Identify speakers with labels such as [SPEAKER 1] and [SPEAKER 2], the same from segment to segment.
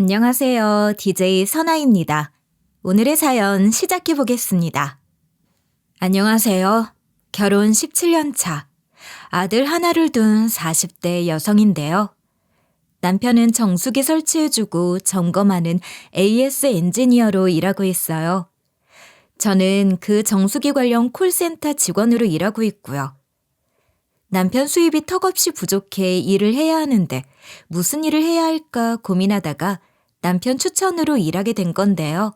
[SPEAKER 1] 안녕하세요. DJ 선아입니다. 오늘의 사연 시작해 보겠습니다. 안녕하세요. 결혼 17년 차. 아들 하나를 둔 40대 여성인데요. 남편은 정수기 설치해주고 점검하는 AS 엔지니어로 일하고 있어요. 저는 그 정수기 관련 콜센터 직원으로 일하고 있고요. 남편 수입이 턱없이 부족해 일을 해야 하는데 무슨 일을 해야 할까 고민하다가 남편 추천으로 일하게 된 건데요.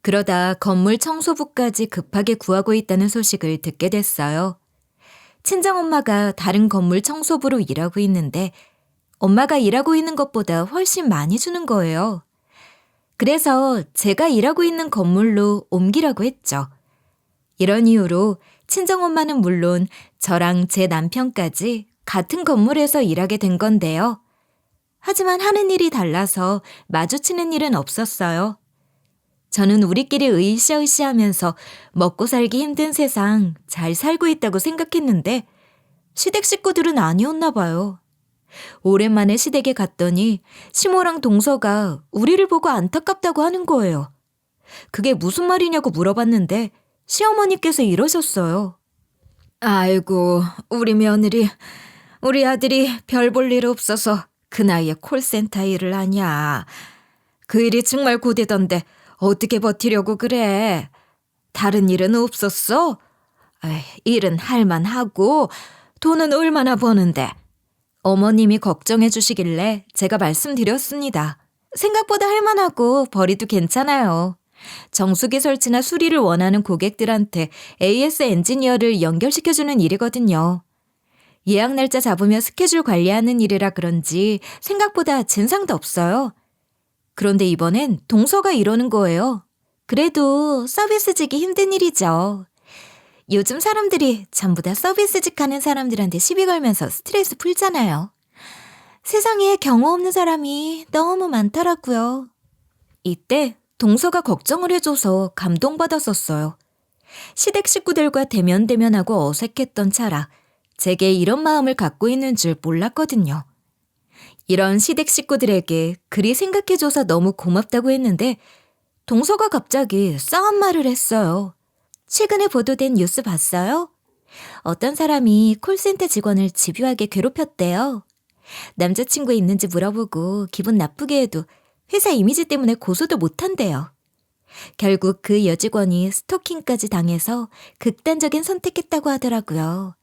[SPEAKER 1] 그러다 건물 청소부까지 급하게 구하고 있다는 소식을 듣게 됐어요. 친정엄마가 다른 건물 청소부로 일하고 있는데 엄마가 일하고 있는 것보다 훨씬 많이 주는 거예요. 그래서 제가 일하고 있는 건물로 옮기라고 했죠. 이런 이유로 친정엄마는 물론 저랑 제 남편까지 같은 건물에서 일하게 된 건데요. 하지만 하는 일이 달라서 마주치는 일은 없었어요. 저는 우리끼리 으쌰으쌰하면서 먹고 살기 힘든 세상 잘 살고 있다고 생각했는데 시댁 식구들은 아니었나 봐요. 오랜만에 시댁에 갔더니 시모랑 동서가 우리를 보고 안타깝다고 하는 거예요. 그게 무슨 말이냐고 물어봤는데 시어머니께서 이러셨어요. 아이고, 우리 아들이 별 볼 일 없어서 그 나이에 콜센터 일을 하냐. 그 일이 정말 고되던데 어떻게 버티려고 그래. 다른 일은 없었어? 일은 할만하고 돈은 얼마나 버는데. 어머님이 걱정해 주시길래 제가 말씀드렸습니다. 생각보다 할만하고 벌이도 괜찮아요. 정수기 설치나 수리를 원하는 고객들한테 AS 엔지니어를 연결시켜주는 일이거든요. 예약 날짜 잡으며 스케줄 관리하는 일이라 그런지 생각보다 진상도 없어요. 그런데 이번엔 동서가 이러는 거예요. 그래도 서비스직이 힘든 일이죠. 요즘 사람들이 전부 다 서비스직 하는 사람들한테 시비 걸면서 스트레스 풀잖아요. 세상에 경험 없는 사람이 너무 많더라고요. 이때 동서가 걱정을 해줘서 감동받았었어요. 시댁 식구들과 대면대면하고 어색했던 차라 제게 이런 마음을 갖고 있는 줄 몰랐거든요. 이런 시댁 식구들에게 그리 생각해줘서 너무 고맙다고 했는데 동서가 갑자기 싸한 말을 했어요. 최근에 보도된 뉴스 봤어요? 어떤 사람이 콜센터 직원을 집요하게 괴롭혔대요. 남자친구 있는지 물어보고 기분 나쁘게 해도 회사 이미지 때문에 고소도 못한대요. 결국 그 여직원이 스토킹까지 당해서 극단적인 선택했다고 하더라고요.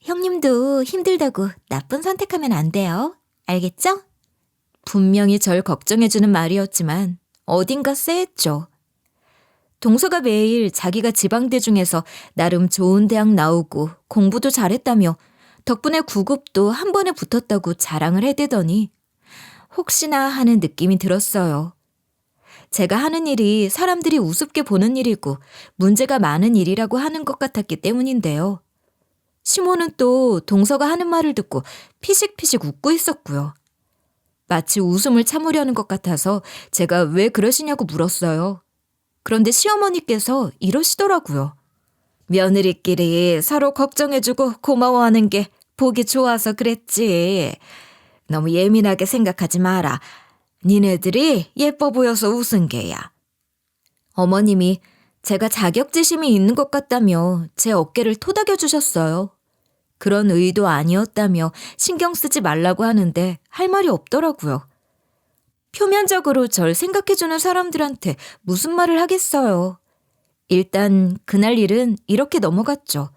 [SPEAKER 1] 형님도 힘들다고 나쁜 선택하면 안 돼요. 알겠죠? 분명히 절 걱정해주는 말이었지만 어딘가 쎄했죠. 동서가 매일 자기가 지방대 중에서 나름 좋은 대학 나오고 공부도 잘했다며 덕분에 9급도 한 번에 붙었다고 자랑을 해대더니 혹시나 하는 느낌이 들었어요. 제가 하는 일이 사람들이 우습게 보는 일이고 문제가 많은 일이라고 하는 것 같았기 때문인데요. 시모는 또 동서가 하는 말을 듣고 피식피식 웃고 있었고요. 마치 웃음을 참으려는 것 같아서 제가 왜 그러시냐고 물었어요. 그런데 시어머니께서 이러시더라고요. 며느리끼리 서로 걱정해주고 고마워하는 게 보기 좋아서 그랬지. 너무 예민하게 생각하지 마라. 니네들이 예뻐 보여서 웃은 게야. 어머님이 제가 자격지심이 있는 것 같다며 제 어깨를 토닥여 주셨어요. 그런 의도 아니었다며 신경 쓰지 말라고 하는데 할 말이 없더라고요. 표면적으로 절 생각해주는 사람들한테 무슨 말을 하겠어요. 일단 그날 일은 이렇게 넘어갔죠.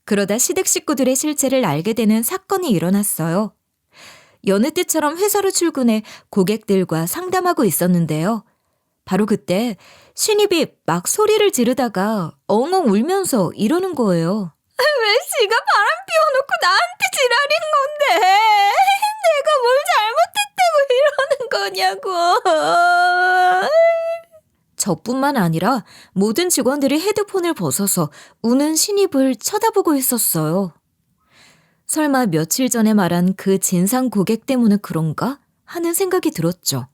[SPEAKER 1] 그러다 시댁 식구들의 실체를 알게 되는 사건이 일어났어요. 여느 때처럼 회사로 출근해 고객들과 상담하고 있었는데요. 바로 그때 신입이 막 소리를 지르다가 엉엉 울면서 이러는 거예요. 왜 지가 바람 피워놓고 나한테 지랄인 건데 내가 뭘 잘못했다고 이러는 거냐고. 저뿐만 아니라 모든 직원들이 헤드폰을 벗어서 우는 신입을 쳐다보고 있었어요. 설마 며칠 전에 말한 그 진상 고객 때문에 그런가 하는 생각이 들었죠.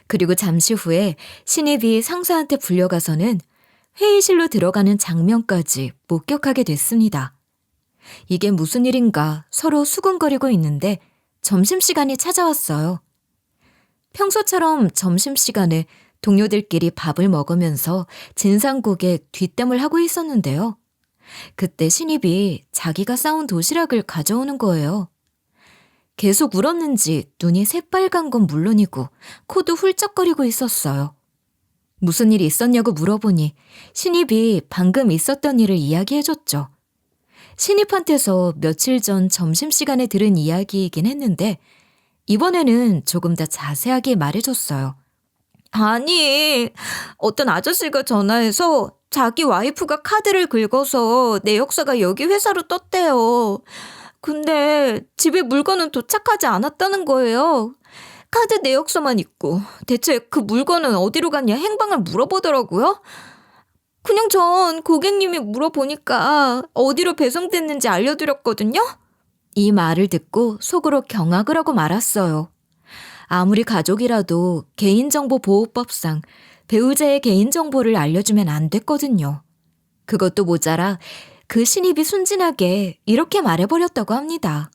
[SPEAKER 1] 그리고 잠시 후에 신입이 상사한테 불려가서는 회의실로 들어가는 장면까지 목격하게 됐습니다. 이게 무슨 일인가 서로 수군거리고 있는데 점심시간이 찾아왔어요. 평소처럼 점심시간에 동료들끼리 밥을 먹으면서 진상고객 뒷담을 하고 있었는데요. 그때 신입이 자기가 싸운 도시락을 가져오는 거예요. 계속 울었는지 눈이 새빨간 건 물론이고 코도 훌쩍거리고 있었어요. 무슨 일이 있었냐고 물어보니 신입이 방금 있었던 일을 이야기해줬죠. 신입한테서 며칠 전 점심시간에 들은 이야기이긴 했는데 이번에는 조금 더 자세하게 말해줬어요. 아니, 어떤 아저씨가 전화해서 자기 와이프가 카드를 긁어서 내역사가 여기 회사로 떴대요. 근데 집에 물건은 도착하지 않았다는 거예요. 카드 내역서만 있고 대체 그 물건은 어디로 갔냐 행방을 물어보더라고요. 그냥 전 고객님이 물어보니까 어디로 배송됐는지 알려드렸거든요. 이 말을 듣고 속으로 경악을 하고 말았어요. 아무리 가족이라도 개인정보보호법상 배우자의 개인정보를 알려주면 안 됐거든요. 그것도 모자라 그 신입이 순진하게 이렇게 말해버렸다고 합니다.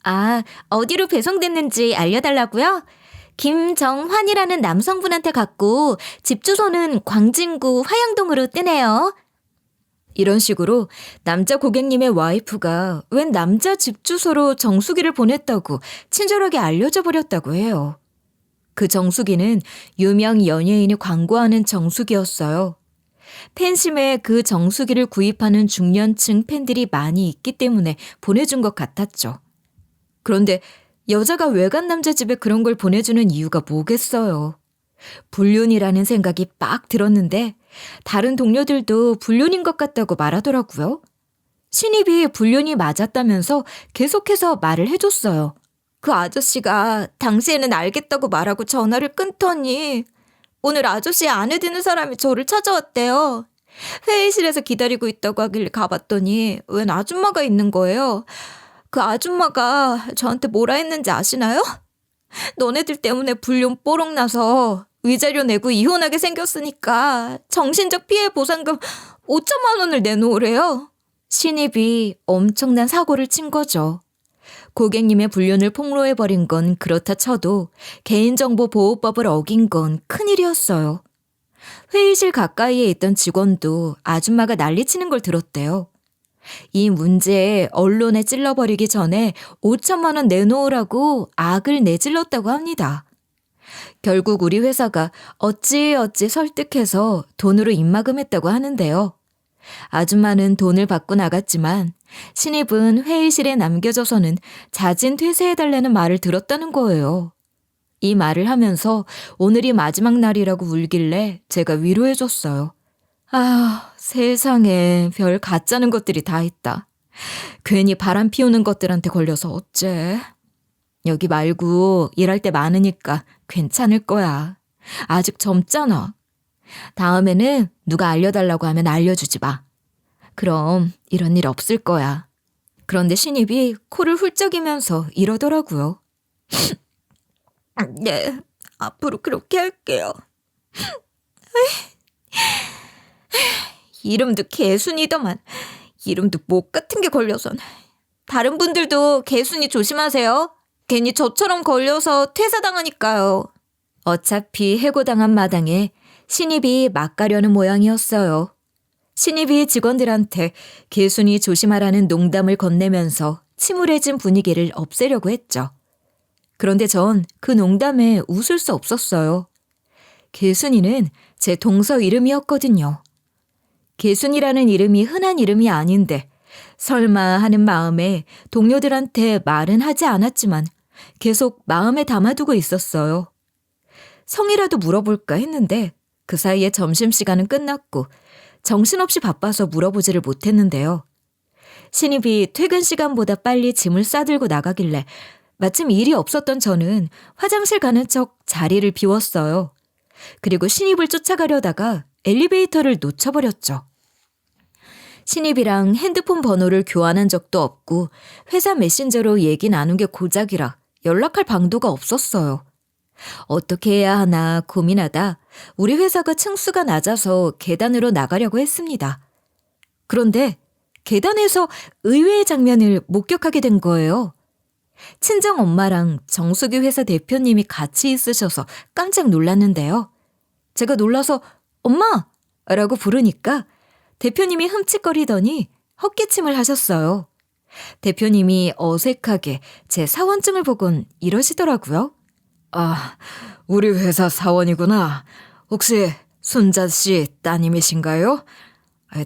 [SPEAKER 1] 아, 어디로 배송됐는지 알려달라고요? 김정환이라는 남성분한테 갔고 집 주소는 광진구 화양동으로 뜨네요. 이런 식으로 남자 고객님의 와이프가 웬 남자 집 주소로 정수기를 보냈다고 친절하게 알려줘 버렸다고 해요. 그 정수기는 유명 연예인이 광고하는 정수기였어요. 팬심에 그 정수기를 구입하는 중년층 팬들이 많이 있기 때문에 보내준 것 같았죠. 그런데 여자가 외간 남자 집에 그런 걸 보내주는 이유가 뭐겠어요. 불륜이라는 생각이 빡 들었는데 다른 동료들도 불륜인 것 같다고 말하더라고요. 신입이 불륜이 맞았다면서 계속해서 말을 해줬어요. 그 아저씨가 당시에는 알겠다고 말하고 전화를 끊더니 오늘 아저씨의 아내 되는 사람이 저를 찾아왔대요. 회의실에서 기다리고 있다고 하길래 가봤더니 웬 아줌마가 있는 거예요. 그 아줌마가 저한테 뭐라 했는지 아시나요? 너네들 때문에 불륜 뽀록 나서 위자료 내고 이혼하게 생겼으니까 정신적 피해 보상금 5천만 원을 내놓으래요. 신입이 엄청난 사고를 친 거죠. 고객님의 불륜을 폭로해버린 건 그렇다 쳐도 개인정보보호법을 어긴 건 큰일이었어요. 회의실 가까이에 있던 직원도 아줌마가 난리치는 걸 들었대요. 이 문제에 언론에 찔러버리기 전에 5천만 원 내놓으라고 악을 내질렀다고 합니다. 결국 우리 회사가 어찌어찌 설득해서 돈으로 입막음했다고 하는데요. 아줌마는 돈을 받고 나갔지만 신입은 회의실에 남겨져서는 자진 퇴세해달라는 말을 들었다는 거예요. 이 말을 하면서 오늘이 마지막 날이라고 울길래 제가 위로해줬어요. 아, 세상에 별 가짜는 것들이 다 있다. 괜히 바람 피우는 것들한테 걸려서 어째. 여기 말고 일할 때 많으니까 괜찮을 거야. 아직 젊잖아. 다음에는 누가 알려달라고 하면 알려주지 마. 그럼 이런 일 없을 거야. 그런데 신입이 코를 훌쩍이면서 이러더라고요. 네, 앞으로 그렇게 할게요. 이름도 개순이더만. 이름도 목 같은 게 걸려선. 다른 분들도 개순이 조심하세요. 괜히 저처럼 걸려서 퇴사당하니까요. 어차피 해고당한 마당에 신입이 막 가려는 모양이었어요. 신입이 직원들한테 개순이 조심하라는 농담을 건네면서 침울해진 분위기를 없애려고 했죠. 그런데 전 그 농담에 웃을 수 없었어요. 개순이는 제 동서 이름이었거든요. 개순이라는 이름이 흔한 이름이 아닌데 설마 하는 마음에 동료들한테 말은 하지 않았지만 계속 마음에 담아두고 있었어요. 성이라도 물어볼까 했는데 그 사이에 점심시간은 끝났고 정신없이 바빠서 물어보지를 못했는데요. 신입이 퇴근 시간보다 빨리 짐을 싸들고 나가길래 마침 일이 없었던 저는 화장실 가는 척 자리를 비웠어요. 그리고 신입을 쫓아가려다가 엘리베이터를 놓쳐버렸죠. 신입이랑 핸드폰 번호를 교환한 적도 없고 회사 메신저로 얘기 나눈 게 고작이라 연락할 방도가 없었어요. 어떻게 해야 하나 고민하다 우리 회사가 층수가 낮아서 계단으로 나가려고 했습니다. 그런데 계단에서 의외의 장면을 목격하게 된 거예요. 친정 엄마랑 정수기 회사 대표님이 같이 있으셔서 깜짝 놀랐는데요. 제가 놀라서 엄마! 라고 부르니까 대표님이 흠칫거리더니 헛기침을 하셨어요. 대표님이 어색하게 제 사원증을 보곤 이러시더라고요. 아, 우리 회사 사원이구나. 혹시 순자 씨 따님이신가요?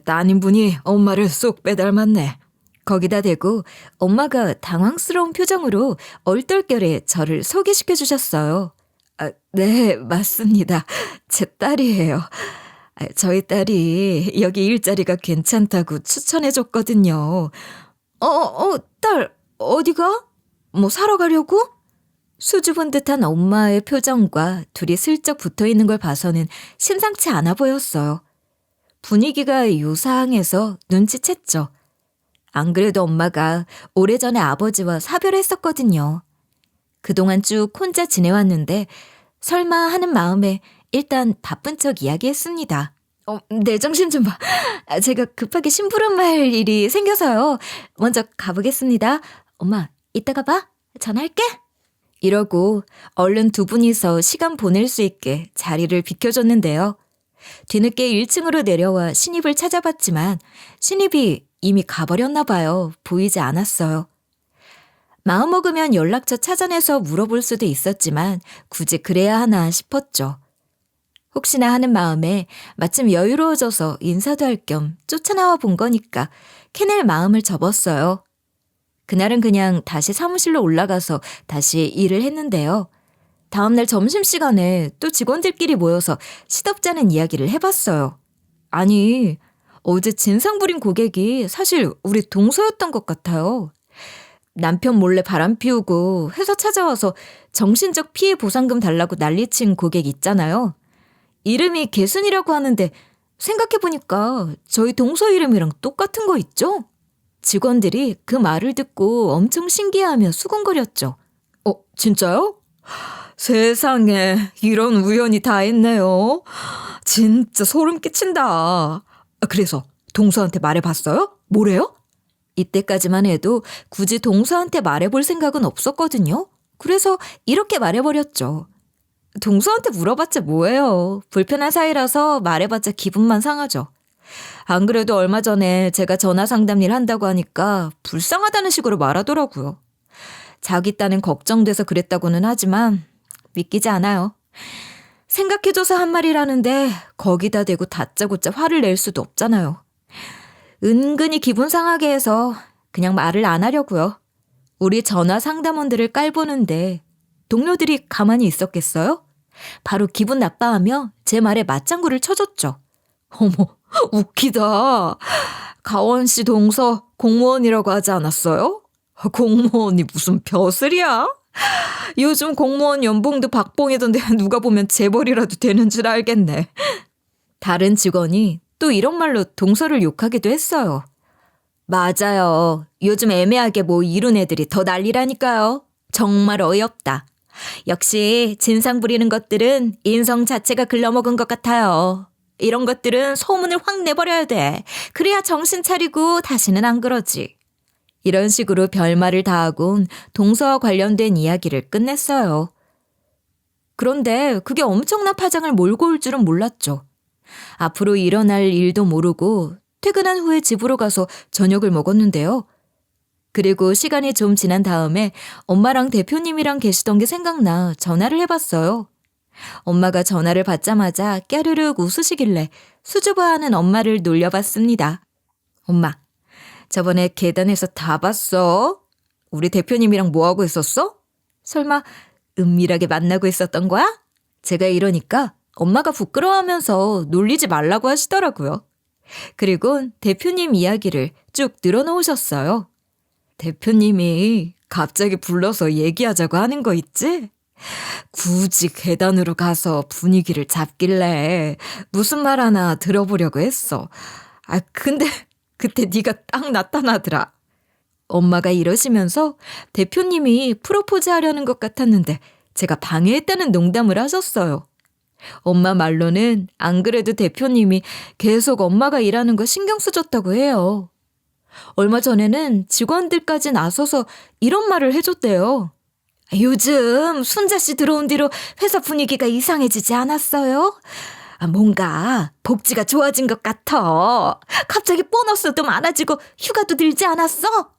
[SPEAKER 1] 따님분이 엄마를 쏙 빼닮았네. 거기다 대고 엄마가 당황스러운 표정으로 얼떨결에 저를 소개시켜 주셨어요. 네, 맞습니다. 제 딸이에요. 저희 딸이 여기 일자리가 괜찮다고 추천해 줬거든요. 딸, 어디가? 뭐 사러 가려고? 수줍은 듯한 엄마의 표정과 둘이 슬쩍 붙어 있는 걸 봐서는 심상치 않아 보였어요. 분위기가 요상해서 눈치챘죠. 안 그래도 엄마가 오래전에 아버지와 사별했었거든요. 그동안 쭉 혼자 지내왔는데 설마 하는 마음에 일단 바쁜 척 이야기했습니다. 내 정신 좀 봐. 제가 급하게 심부름할 일이 생겨서요. 먼저 가보겠습니다. 엄마, 이따가 봐. 전화할게. 이러고 얼른 두 분이서 시간 보낼 수 있게 자리를 비켜줬는데요. 뒤늦게 1층으로 내려와 신입을 찾아봤지만 신입이 이미 가버렸나 봐요. 보이지 않았어요. 마음먹으면 연락처 찾아내서 물어볼 수도 있었지만 굳이 그래야 하나 싶었죠. 혹시나 하는 마음에 마침 여유로워져서 인사도 할 겸 쫓아나와 본 거니까 캐낼 마음을 접었어요. 그날은 그냥 다시 사무실로 올라가서 다시 일을 했는데요. 다음날 점심시간에 또 직원들끼리 모여서 시덥잖은 이야기를 해봤어요. 아니, 어제 진상 부린 고객이 사실 우리 동서였던 것 같아요. 남편 몰래 바람 피우고 회사 찾아와서 정신적 피해 보상금 달라고 난리친 고객 있잖아요. 이름이 개순이라고 하는데 생각해보니까 저희 동서 이름이랑 똑같은 거 있죠? 직원들이 그 말을 듣고 엄청 신기해하며 수군거렸죠. 진짜요? 세상에 이런 우연이 다 있네요. 진짜 소름 끼친다. 그래서 동서한테 말해봤어요? 뭐래요? 이때까지만 해도 굳이 동서한테 말해볼 생각은 없었거든요. 그래서 이렇게 말해버렸죠. 동서한테 물어봤자 뭐예요. 불편한 사이라서 말해봤자 기분만 상하죠. 안 그래도 얼마 전에 제가 전화 상담 일 한다고 하니까 불쌍하다는 식으로 말하더라고요. 자기 딴엔 걱정돼서 그랬다고는 하지만 믿기지 않아요. 생각해줘서 한 말이라는데 거기다 대고 다짜고짜 화를 낼 수도 없잖아요. 은근히 기분 상하게 해서 그냥 말을 안 하려고요. 우리 전화 상담원들을 깔보는데 동료들이 가만히 있었겠어요? 바로 기분 나빠하며 제 말에 맞장구를 쳐줬죠. 어머, 웃기다. 가원 씨 동서 공무원이라고 하지 않았어요? 공무원이 무슨 벼슬이야? 요즘 공무원 연봉도 박봉이던데 누가 보면 재벌이라도 되는 줄 알겠네. 다른 직원이 또 이런 말로 동서를 욕하기도 했어요. 맞아요. 요즘 애매하게 뭐 이룬 애들이 더 난리라니까요. 정말 어이없다. 역시 진상 부리는 것들은 인성 자체가 글러먹은 것 같아요. 이런 것들은 소문을 확 내버려야 돼. 그래야 정신 차리고 다시는 안 그러지. 이런 식으로 별말을 다 하곤 동서와 관련된 이야기를 끝냈어요. 그런데 그게 엄청난 파장을 몰고 올 줄은 몰랐죠. 앞으로 일어날 일도 모르고 퇴근한 후에 집으로 가서 저녁을 먹었는데요. 그리고 시간이 좀 지난 다음에 엄마랑 대표님이랑 계시던 게 생각나 전화를 해봤어요. 엄마가 전화를 받자마자 깨르륵 웃으시길래 수줍어하는 엄마를 놀려봤습니다. 엄마, 저번에 계단에서 다 봤어? 우리 대표님이랑 뭐하고 있었어? 설마 은밀하게 만나고 있었던 거야? 제가 이러니까 엄마가 부끄러워하면서 놀리지 말라고 하시더라고요. 그리고 대표님 이야기를 쭉 늘어놓으셨어요. 대표님이 갑자기 불러서 얘기하자고 하는 거 있지? 굳이 계단으로 가서 분위기를 잡길래 무슨 말 하나 들어보려고 했어. 근데 그때 네가 딱 나타나더라. 엄마가 이러시면서 대표님이 프로포즈 하려는 것 같았는데 제가 방해했다는 농담을 하셨어요. 엄마 말로는 안 그래도 대표님이 계속 엄마가 일하는 거 신경 써줬다고 해요. 얼마 전에는 직원들까지 나서서 이런 말을 해줬대요. 요즘 순자 씨 들어온 뒤로 회사 분위기가 이상해지지 않았어요? 뭔가 복지가 좋아진 것 같아. 갑자기 보너스도 많아지고 휴가도 늘지 않았어?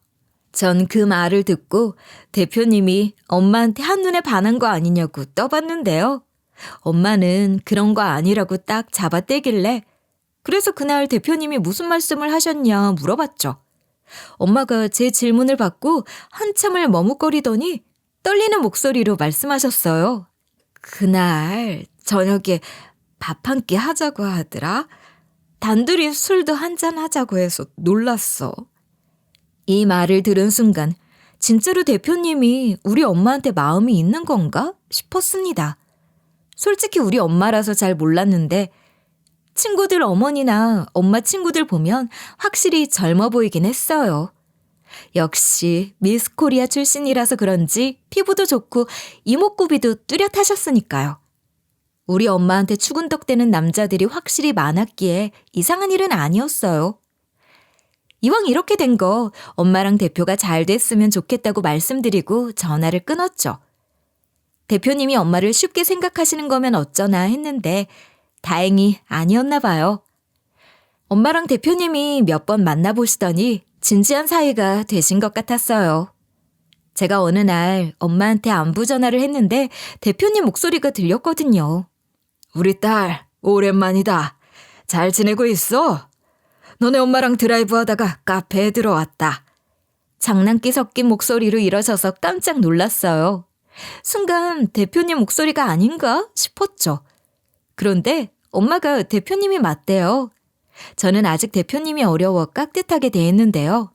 [SPEAKER 1] 전 그 말을 듣고 대표님이 엄마한테 한눈에 반한 거 아니냐고 떠봤는데요. 엄마는 그런 거 아니라고 딱 잡아떼길래 그래서 그날 대표님이 무슨 말씀을 하셨냐 물어봤죠. 엄마가 제 질문을 받고 한참을 머뭇거리더니 떨리는 목소리로 말씀하셨어요. 그날 저녁에 밥 한 끼 하자고 하더라. 단둘이 술도 한잔 하자고 해서 놀랐어. 이 말을 들은 순간 진짜로 대표님이 우리 엄마한테 마음이 있는 건가 싶었습니다. 솔직히 우리 엄마라서 잘 몰랐는데 친구들 어머니나 엄마 친구들 보면 확실히 젊어 보이긴 했어요. 역시 미스 코리아 출신이라서 그런지 피부도 좋고 이목구비도 뚜렷하셨으니까요. 우리 엄마한테 추근덕대는 남자들이 확실히 많았기에 이상한 일은 아니었어요. 이왕 이렇게 된 거 엄마랑 대표가 잘 됐으면 좋겠다고 말씀드리고 전화를 끊었죠. 대표님이 엄마를 쉽게 생각하시는 거면 어쩌나 했는데 다행히 아니었나 봐요. 엄마랑 대표님이 몇 번 만나보시더니 진지한 사이가 되신 것 같았어요. 제가 어느 날 엄마한테 안부 전화를 했는데 대표님 목소리가 들렸거든요. 우리 딸 오랜만이다. 잘 지내고 있어? 너네 엄마랑 드라이브 하다가 카페에 들어왔다. 장난기 섞인 목소리로 일어서서 깜짝 놀랐어요. 순간 대표님 목소리가 아닌가 싶었죠. 그런데 엄마가 대표님이 맞대요. 저는 아직 대표님이 어려워 깍듯하게 대했는데요.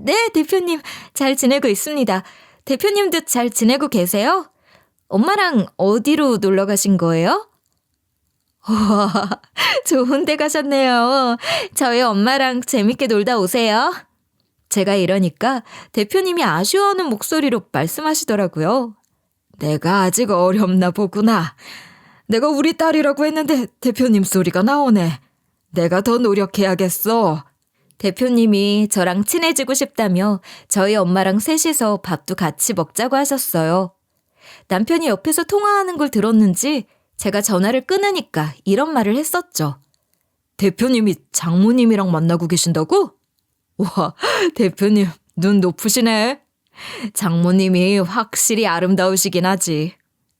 [SPEAKER 1] 네, 대표님. 잘 지내고 있습니다. 대표님도 잘 지내고 계세요? 엄마랑 어디로 놀러 가신 거예요? 와, 좋은 데 가셨네요. 저희 엄마랑 재밌게 놀다 오세요. 제가 이러니까 대표님이 아쉬워하는 목소리로 말씀하시더라고요. 내가 아직 어렵나 보구나. 내가 우리 딸이라고 했는데 대표님 소리가 나오네. 내가 더 노력해야겠어. 대표님이 저랑 친해지고 싶다며 저희 엄마랑 셋이서 밥도 같이 먹자고 하셨어요. 남편이 옆에서 통화하는 걸 들었는지 제가 전화를 끊으니까 이런 말을 했었죠. 대표님이 장모님이랑 만나고 계신다고? 와, 대표님 눈 높으시네. 장모님이 확실히 아름다우시긴 하지.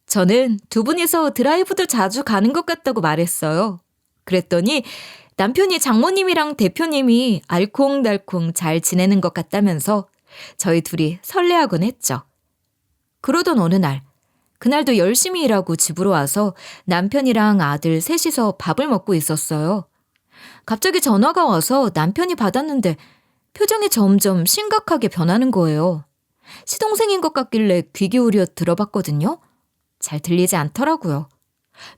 [SPEAKER 1] 저는 두 분이서 드라이브도 자주 가는 것 같다고 말했어요. 그랬더니 남편이 장모님이랑 대표님이 알콩달콩 잘 지내는 것 같다면서 저희 둘이 설레하곤 했죠. 그러던 어느 날, 그날도 열심히 일하고 집으로 와서 남편이랑 아들 셋이서 밥을 먹고 있었어요. 갑자기 전화가 와서 남편이 받았는데 표정이 점점 심각하게 변하는 거예요. 시동생인 것 같길래 귀 기울여 들어봤거든요. 잘 들리지 않더라고요.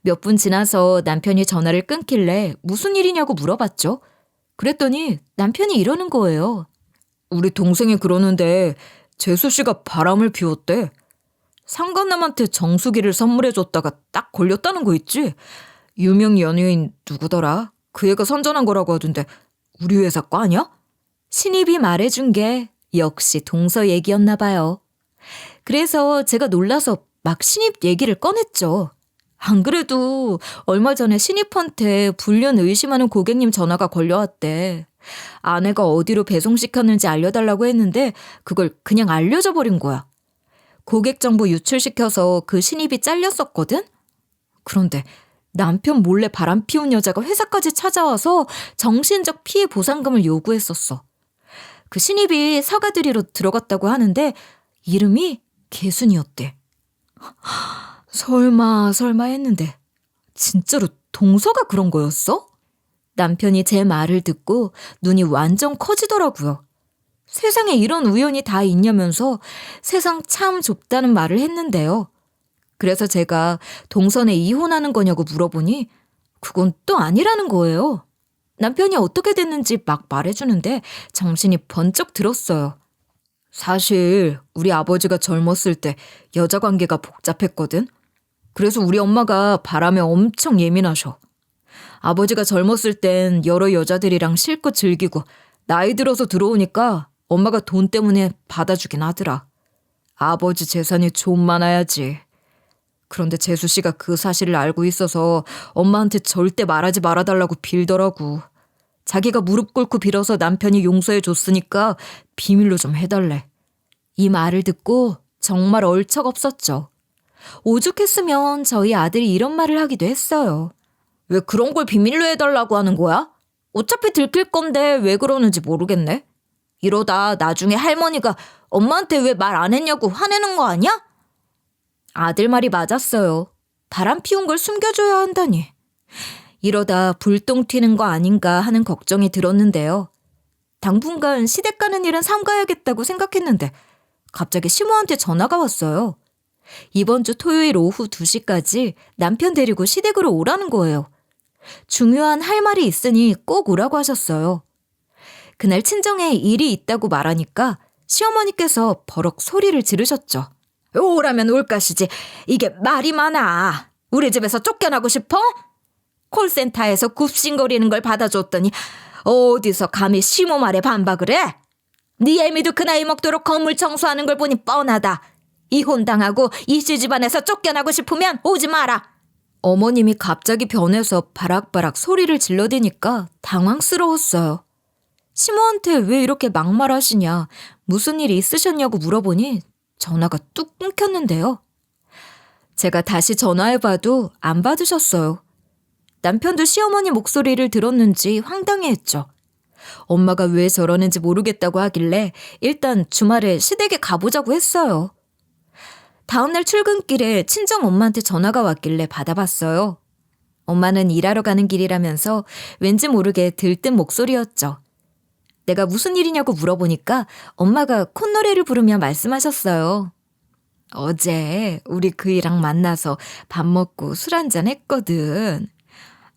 [SPEAKER 1] 몇 분 지나서 남편이 전화를 끊길래 무슨 일이냐고 물어봤죠. 그랬더니 남편이 이러는 거예요. 우리 동생이 그러는데 재수 씨가 바람을 피웠대. 상간남한테 정수기를 선물해줬다가 딱 걸렸다는 거 있지? 유명 연예인 누구더라? 그 애가 선전한 거라고 하던데 우리 회사 과냐? 신입이 말해준 게 역시 동서 얘기였나 봐요. 그래서 제가 놀라서 막 신입 얘기를 꺼냈죠. 안 그래도 얼마 전에 신입한테 불륜 의심하는 고객님 전화가 걸려왔대. 아내가 어디로 배송시켰는지 알려달라고 했는데 그걸 그냥 알려줘 버린 거야. 고객 정보 유출시켜서 그 신입이 잘렸었거든? 그런데 남편 몰래 바람 피운 여자가 회사까지 찾아와서 정신적 피해 보상금을 요구했었어. 그 신입이 사과드리러 들어갔다고 하는데 이름이 개순이었대. 설마 했는데 진짜로 동서가 그런 거였어? 남편이 제 말을 듣고 눈이 완전 커지더라고요. 세상에 이런 우연이 다 있냐면서 세상 참 좁다는 말을 했는데요. 그래서 제가 동선에 이혼하는 거냐고 물어보니 그건 또 아니라는 거예요. 남편이 어떻게 됐는지 막 말해주는데 정신이 번쩍 들었어요. 사실 우리 아버지가 젊었을 때 여자 관계가 복잡했거든. 그래서 우리 엄마가 바람에 엄청 예민하셔. 아버지가 젊었을 땐 여러 여자들이랑 실컷 즐기고 나이 들어서 들어오니까 엄마가 돈 때문에 받아주긴 하더라. 아버지 재산이 좀 많아야지. 그런데 재수 씨가 그 사실을 알고 있어서 엄마한테 절대 말하지 말아달라고 빌더라고. 자기가 무릎 꿇고 빌어서 남편이 용서해 줬으니까 비밀로 좀 해달래. 이 말을 듣고 정말 얼척없었죠. 오죽했으면 저희 아들이 이런 말을 하기도 했어요. 왜 그런 걸 비밀로 해달라고 하는 거야? 어차피 들킬 건데 왜 그러는지 모르겠네. 이러다 나중에 할머니가 엄마한테 왜 말 안 했냐고 화내는 거 아니야? 아들 말이 맞았어요. 바람 피운 걸 숨겨줘야 한다니. 이러다 불똥 튀는 거 아닌가 하는 걱정이 들었는데요. 당분간 시댁 가는 일은 삼가야겠다고 생각했는데 갑자기 시모한테 전화가 왔어요. 이번 주 토요일 오후 2시까지 남편 데리고 시댁으로 오라는 거예요. 중요한 할 말이 있으니 꼭 오라고 하셨어요. 그날 친정에 일이 있다고 말하니까 시어머니께서 버럭 소리를 지르셨죠. 오라면 올까시지. 이게 말이 많아. 우리 집에서 쫓겨나고 싶어? 콜센터에서 굽신거리는 걸 받아줬더니 어디서 감히 시모 말에 반박을 해? 네 애미도 그 나이 먹도록 건물 청소하는 걸 보니 뻔하다. 이혼당하고 이씨 집안에서 쫓겨나고 싶으면 오지 마라. 어머님이 갑자기 변해서 바락바락 소리를 질러대니까 당황스러웠어요. 시모한테 왜 이렇게 막말하시냐, 무슨 일이 있으셨냐고 물어보니 전화가 뚝 끊겼는데요. 제가 다시 전화해봐도 안 받으셨어요. 남편도 시어머니 목소리를 들었는지 황당해했죠. 엄마가 왜 저러는지 모르겠다고 하길래 일단 주말에 시댁에 가보자고 했어요. 다음날 출근길에 친정 엄마한테 전화가 왔길래 받아봤어요. 엄마는 일하러 가는 길이라면서 왠지 모르게 들뜬 목소리였죠. 내가 무슨 일이냐고 물어보니까 엄마가 콧노래를 부르며 말씀하셨어요. 어제 우리 그이랑 만나서 밥 먹고 술 한잔 했거든.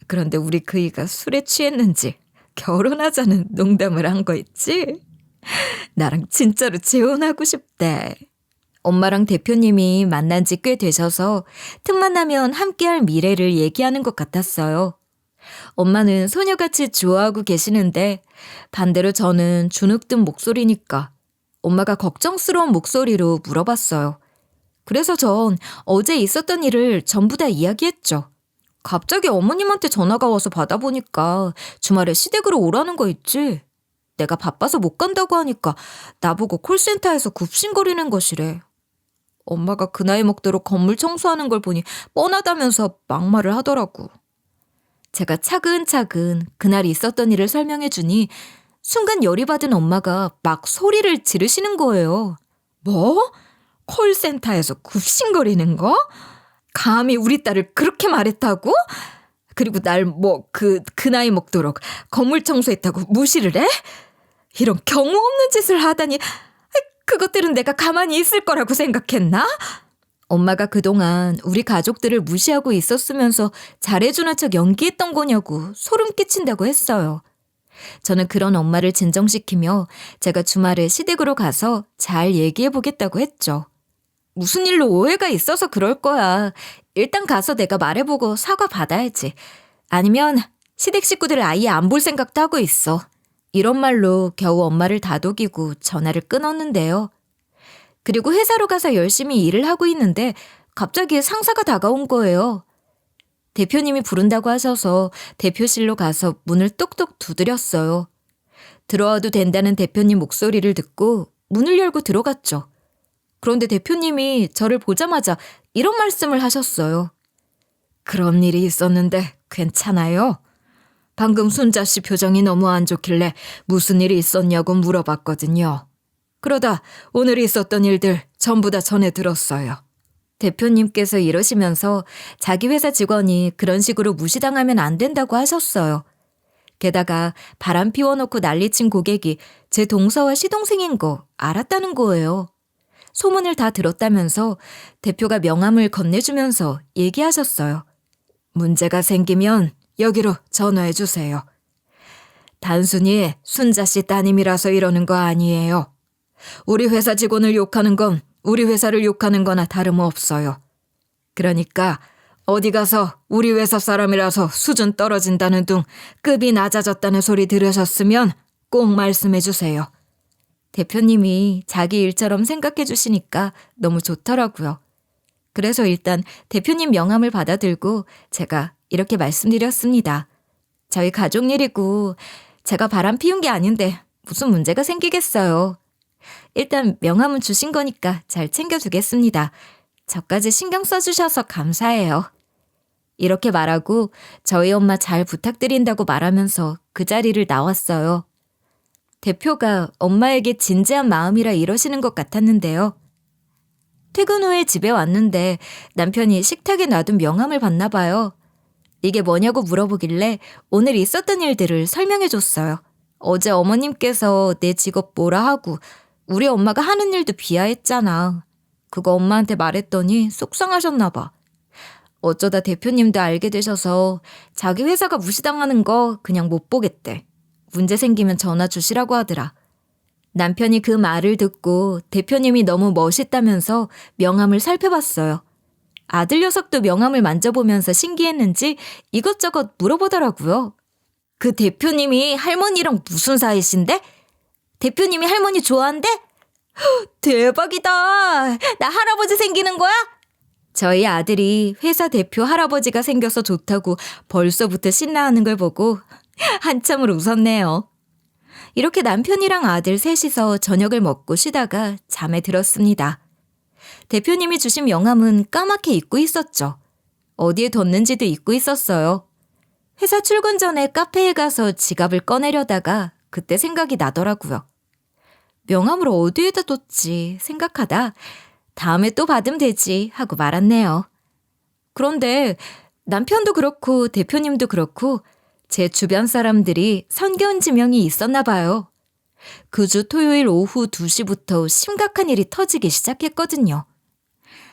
[SPEAKER 1] 그런데 우리 그이가 술에 취했는지 결혼하자는 농담을 한 거 있지? 나랑 진짜로 재혼하고 싶대. 엄마랑 대표님이 만난 지 꽤 되셔서 틈만 나면 함께할 미래를 얘기하는 것 같았어요. 엄마는 소녀같이 좋아하고 계시는데 반대로 저는 주눅든 목소리니까 엄마가 걱정스러운 목소리로 물어봤어요. 그래서 전 어제 있었던 일을 전부 다 이야기했죠. 갑자기 어머님한테 전화가 와서 받아보니까 주말에 시댁으로 오라는 거 있지. 내가 바빠서 못 간다고 하니까 나보고 콜센터에서 굽신거리는 것이래. 엄마가 그 나이 먹도록 건물 청소하는 걸 보니 뻔하다면서 막말을 하더라고. 제가 차근차근 그날 있었던 일을 설명해 주니 순간 열이 받은 엄마가 막 소리를 지르시는 거예요. 뭐? 콜센터에서 굽신거리는 거? 감히 우리 딸을 그렇게 말했다고? 그리고 날 그 나이 먹도록 건물 청소했다고 무시를 해? 이런 경우 없는 짓을 하다니, 그것들은 내가 가만히 있을 거라고 생각했나? 엄마가 그동안 우리 가족들을 무시하고 있었으면서 잘해주는 척 연기했던 거냐고 소름 끼친다고 했어요. 저는 그런 엄마를 진정시키며 제가 주말에 시댁으로 가서 잘 얘기해보겠다고 했죠. 무슨 일로 오해가 있어서 그럴 거야. 일단 가서 내가 말해보고 사과 받아야지. 아니면 시댁 식구들을 아예 안 볼 생각도 하고 있어. 이런 말로 겨우 엄마를 다독이고 전화를 끊었는데요. 그리고 회사로 가서 열심히 일을 하고 있는데 갑자기 상사가 다가온 거예요. 대표님이 부른다고 하셔서 대표실로 가서 문을 똑똑 두드렸어요. 들어와도 된다는 대표님 목소리를 듣고 문을 열고 들어갔죠. 그런데 대표님이 저를 보자마자 이런 말씀을 하셨어요. 그런 일이 있었는데 괜찮아요? 방금 순자 씨 표정이 너무 안 좋길래 무슨 일이 있었냐고 물어봤거든요. 그러다 오늘 있었던 일들 전부 다 전해 들었어요. 대표님께서 이러시면서 자기 회사 직원이 그런 식으로 무시당하면 안 된다고 하셨어요. 게다가 바람 피워놓고 난리친 고객이 제 동서와 시동생인 거 알았다는 거예요. 소문을 다 들었다면서 대표가 명함을 건네주면서 얘기하셨어요. 문제가 생기면 여기로 전화해 주세요. 단순히 순자 씨 따님이라서 이러는 거 아니에요. 우리 회사 직원을 욕하는 건 우리 회사를 욕하는 거나 다름없어요. 그러니까 어디 가서 우리 회사 사람이라서 수준 떨어진다는 둥 급이 낮아졌다는 소리 들으셨으면 꼭 말씀해 주세요. 대표님이 자기 일처럼 생각해 주시니까 너무 좋더라고요. 그래서 일단 대표님 명함을 받아들고 제가 이렇게 말씀드렸습니다. 저희 가족 일이고 제가 바람 피운 게 아닌데 무슨 문제가 생기겠어요. 일단 명함은 주신 거니까 잘 챙겨두겠습니다. 저까지 신경 써주셔서 감사해요. 이렇게 말하고 저희 엄마 잘 부탁드린다고 말하면서 그 자리를 나왔어요. 대표가 엄마에게 진지한 마음이라 이러시는 것 같았는데요. 퇴근 후에 집에 왔는데 남편이 식탁에 놔둔 명함을 봤나 봐요. 이게 뭐냐고 물어보길래 오늘 있었던 일들을 설명해 줬어요. 어제 어머님께서 내 직업 뭐라 하고 우리 엄마가 하는 일도 비하했잖아. 그거 엄마한테 말했더니 속상하셨나 봐. 어쩌다 대표님도 알게 되셔서 자기 회사가 무시당하는 거 그냥 못 보겠대. 문제 생기면 전화 주시라고 하더라. 남편이 그 말을 듣고 대표님이 너무 멋있다면서 명함을 살펴봤어요. 아들 녀석도 명함을 만져보면서 신기했는지 이것저것 물어보더라고요. 그 대표님이 할머니랑 무슨 사이신데? 대표님이 할머니 좋아한대? 대박이다. 나 할아버지 생기는 거야? 저희 아들이 회사 대표 할아버지가 생겨서 좋다고 벌써부터 신나하는 걸 보고 한참을 웃었네요. 이렇게 남편이랑 아들 셋이서 저녁을 먹고 쉬다가 잠에 들었습니다. 대표님이 주신 명함은 까맣게 잊고 있었죠. 어디에 뒀는지도 잊고 있었어요. 회사 출근 전에 카페에 가서 지갑을 꺼내려다가 그때 생각이 나더라고요. 명함을 어디에다 뒀지 생각하다 다음에 또 받으면 되지 하고 말았네요. 그런데 남편도 그렇고 대표님도 그렇고 제 주변 사람들이 선교원 지명이 있었나 봐요. 그 주 토요일 오후 2시부터 심각한 일이 터지기 시작했거든요.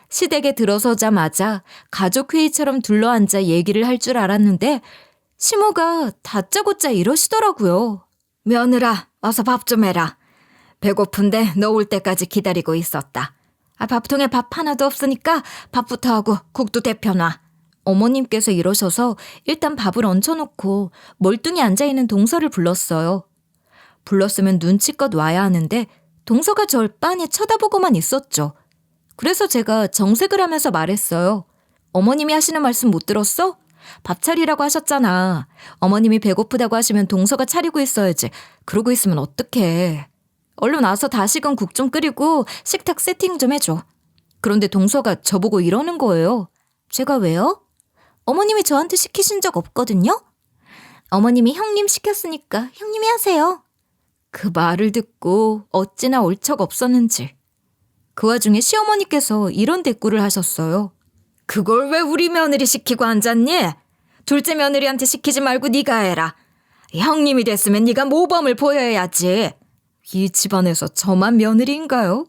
[SPEAKER 1] 시댁에 들어서자마자 가족회의처럼 둘러앉아 얘기를 할 줄 알았는데 시모가 다짜고짜 이러시더라고요. 며느라, 어서 밥 좀 해라. 배고픈데 너 올 때까지 기다리고 있었다. 밥통에 밥 하나도 없으니까 밥부터 하고 국도 데펴놔. 어머님께서 이러셔서 일단 밥을 얹혀놓고 멀뚱히 앉아있는 동서를 불렀어요. 불렀으면 눈치껏 와야 하는데 동서가 절 빤히 쳐다보고만 있었죠. 그래서 제가 정색을 하면서 말했어요. 어머님이 하시는 말씀 못 들었어? 밥 차리라고 하셨잖아. 어머님이 배고프다고 하시면 동서가 차리고 있어야지. 그러고 있으면 어떡해. 얼른 와서 다시금 국 좀 끓이고 식탁 세팅 좀 해줘. 그런데 동서가 저보고 이러는 거예요. 제가 왜요? 어머님이 저한테 시키신 적 없거든요? 어머님이 형님 시켰으니까 형님이 하세요. 그 말을 듣고 어찌나 얼척 없었는지. 그 와중에 시어머니께서 이런 대꾸를 하셨어요. 그걸 왜 우리 며느리 시키고 앉았니? 둘째 며느리한테 시키지 말고 네가 해라. 형님이 됐으면 네가 모범을 보여야지. 이 집안에서 저만 며느리인가요?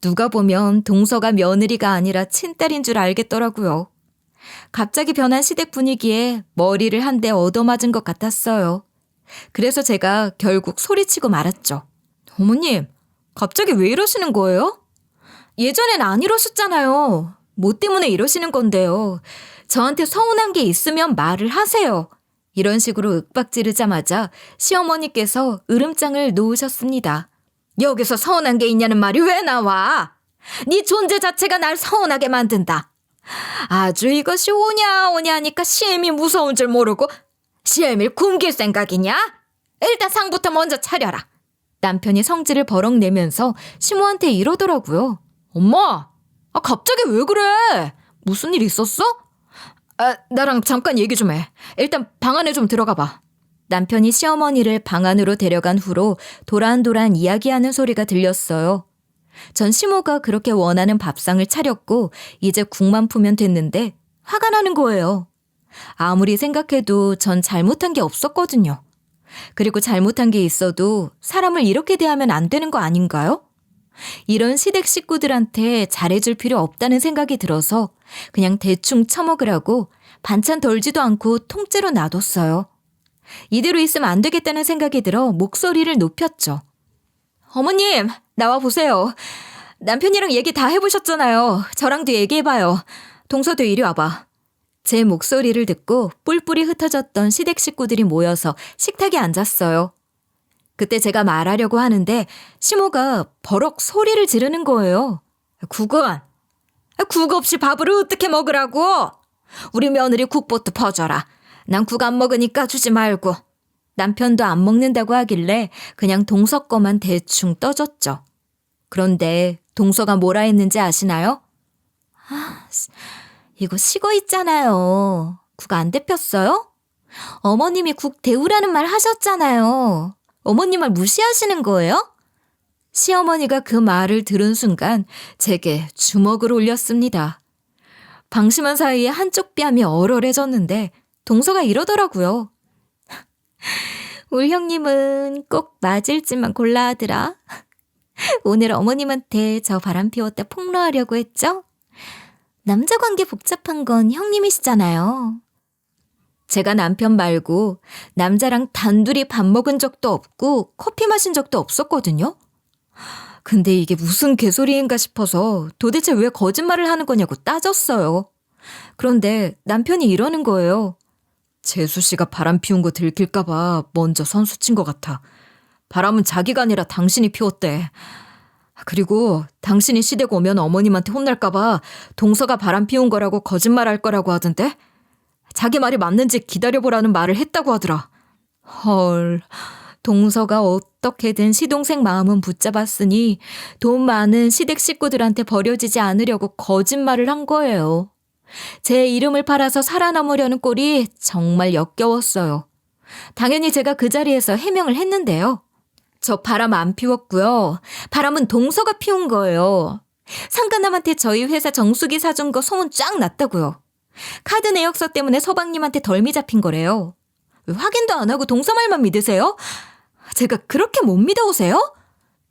[SPEAKER 1] 누가 보면 동서가 며느리가 아니라 친딸인 줄 알겠더라고요. 갑자기 변한 시댁 분위기에 머리를 한 대 얻어맞은 것 같았어요. 그래서 제가 결국 소리치고 말았죠. 어머님, 갑자기 왜 이러시는 거예요? 예전엔 안 이러셨잖아요. 뭐 때문에 이러시는 건데요. 저한테 서운한 게 있으면 말을 하세요. 이런 식으로 윽박지르자마자 시어머니께서 으름장을 놓으셨습니다. 여기서 서운한 게 있냐는 말이 왜 나와? 네 존재 자체가 날 서운하게 만든다. 아주 이것이 오냐 하니까 시엠이 무서운 줄 모르고 시엠을 굶길 생각이냐? 일단 상부터 먼저 차려라. 남편이 성질을 버럭 내면서 시모한테 이러더라고요. 엄마, 갑자기 왜 그래? 무슨 일 있었어? 나랑 잠깐 얘기 좀 해. 일단 방 안에 좀 들어가 봐. 남편이 시어머니를 방 안으로 데려간 후로 도란도란 이야기하는 소리가 들렸어요. 전 시모가 그렇게 원하는 밥상을 차렸고 이제 국만 푸면 됐는데 화가 나는 거예요. 아무리 생각해도 전 잘못한 게 없었거든요. 그리고 잘못한 게 있어도 사람을 이렇게 대하면 안 되는 거 아닌가요? 이런 시댁 식구들한테 잘해줄 필요 없다는 생각이 들어서 그냥 대충 처먹으라고 반찬 덜지도 않고 통째로 놔뒀어요. 이대로 있으면 안 되겠다는 생각이 들어 목소리를 높였죠. 어머님, 나와 보세요. 남편이랑 얘기 다 해보셨잖아요. 저랑도 얘기해봐요. 동서도 이리 와봐. 제 목소리를 듣고 뿔뿔이 흩어졌던 시댁 식구들이 모여서 식탁에 앉았어요. 그때 제가 말하려고 하는데 시모가 버럭 소리를 지르는 거예요. 국은! 국 없이 밥을 어떻게 먹으라고? 우리 며느리 국보도 퍼줘라. 난 국 안 먹으니까 주지 말고. 남편도 안 먹는다고 하길래 그냥 동서 거만 대충 떠줬죠. 그런데 동서가 뭐라 했는지 아시나요? 이거 식어 있잖아요. 국 안 데폈어요? 어머님이 국 데우라는 말 하셨잖아요. 어머님 말 무시하시는 거예요? 시어머니가 그 말을 들은 순간 제게 주먹을 올렸습니다. 방심한 사이에 한쪽 뺨이 얼얼해졌는데 동서가 이러더라고요. 울 형님은 꼭 맞을지만 골라 하더라. 오늘 어머님한테 저 바람 피웠다 폭로하려고 했죠? 남자 관계 복잡한 건 형님이시잖아요. 제가 남편 말고 남자랑 단둘이 밥 먹은 적도 없고 커피 마신 적도 없었거든요. 근데 이게 무슨 개소리인가 싶어서 도대체 왜 거짓말을 하는 거냐고 따졌어요. 그런데 남편이 이러는 거예요. 재수 씨가 바람 피운 거 들킬까 봐 먼저 선수 친 것 같아. 바람은 자기가 아니라 당신이 피웠대. 그리고 당신이 시댁 오면 어머님한테 혼날까 봐 동서가 바람 피운 거라고 거짓말할 거라고 하던데 자기 말이 맞는지 기다려보라는 말을 했다고 하더라. 헐, 동서가 어떻게든 시동생 마음은 붙잡았으니 돈 많은 시댁 식구들한테 버려지지 않으려고 거짓말을 한 거예요. 제 이름을 팔아서 살아남으려는 꼴이 정말 역겨웠어요. 당연히 제가 그 자리에서 해명을 했는데요. 저 바람 안 피웠고요. 바람은 동서가 피운 거예요. 상간남한테 저희 회사 정수기 사준 거 소문 쫙 났다고요. 카드 내역서 때문에 서방님한테 덜미 잡힌 거래요. 왜 확인도 안 하고 동서 말만 믿으세요? 제가 그렇게 못 믿어오세요?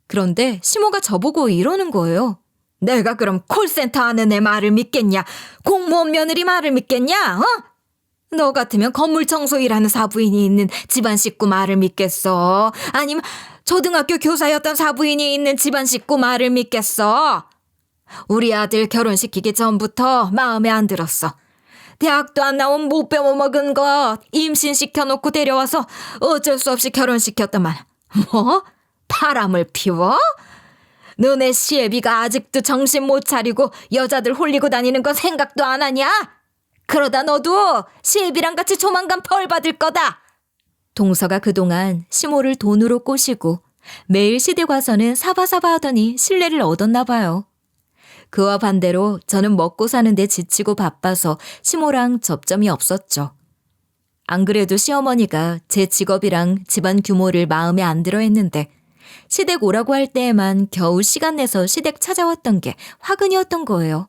[SPEAKER 1] 그런데 시모가 저보고 이러는 거예요. 내가 그럼 콜센터 하는 애 말을 믿겠냐? 공무원 며느리 말을 믿겠냐? 어? 너 같으면 건물 청소 일하는 사부인이 있는 집안 식구 말을 믿겠어? 아니면 초등학교 교사였던 사부인이 있는 집안 식구 말을 믿겠어? 우리 아들 결혼시키기 전부터 마음에 안 들었어. 대학도 안 나온 못 배워먹은 거 임신시켜놓고 데려와서 어쩔 수 없이 결혼시켰더만. 뭐? 바람을 피워? 너네 시애비가 아직도 정신 못 차리고 여자들 홀리고 다니는 건 생각도 안 하냐? 그러다 너도 시애비랑 같이 조만간 벌 받을 거다. 동서가 그동안 시모를 돈으로 꼬시고 매일 시댁 와서는 사바사바 하더니 신뢰를 얻었나 봐요. 그와 반대로 저는 먹고 사는데 지치고 바빠서 시모랑 접점이 없었죠. 안 그래도 시어머니가 제 직업이랑 집안 규모를 마음에 안 들어 했는데 시댁 오라고 할 때에만 겨우 시간 내서 시댁 찾아왔던 게 화근이었던 거예요.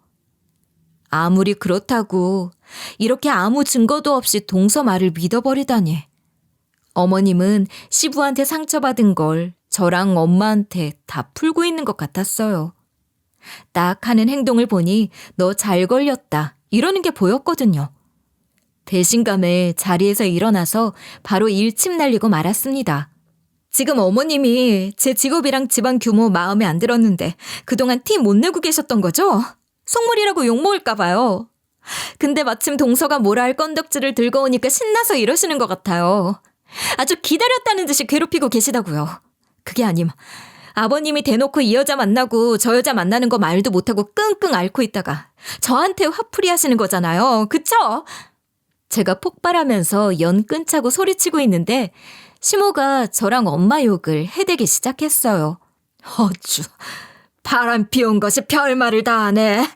[SPEAKER 1] 아무리 그렇다고 이렇게 아무 증거도 없이 동서 말을 믿어버리다니. 어머님은 시부한테 상처받은 걸 저랑 엄마한테 다 풀고 있는 것 같았어요. 딱 하는 행동을 보니 너 잘 걸렸다 이러는 게 보였거든요. 배신감에 자리에서 일어나서 바로 일침 날리고 말았습니다. 지금 어머님이 제 직업이랑 집안 규모 마음에 안 들었는데 그동안 티 못 내고 계셨던 거죠? 속물이라고 욕먹을까 봐요. 근데 마침 동서가 뭐라 할 건덕지를 들고 오니까 신나서 이러시는 것 같아요. 아주 기다렸다는 듯이 괴롭히고 계시다고요. 그게 아님 아버님이 대놓고 이 여자 만나고 저 여자 만나는 거 말도 못하고 끙끙 앓고 있다가 저한테 화풀이 하시는 거잖아요. 그쵸? 제가 폭발하면서 연 끈차고 소리치고 있는데 시모가 저랑 엄마 욕을 해대기 시작했어요. 어쭈, 바람 피운 것이 별말을 다 하네.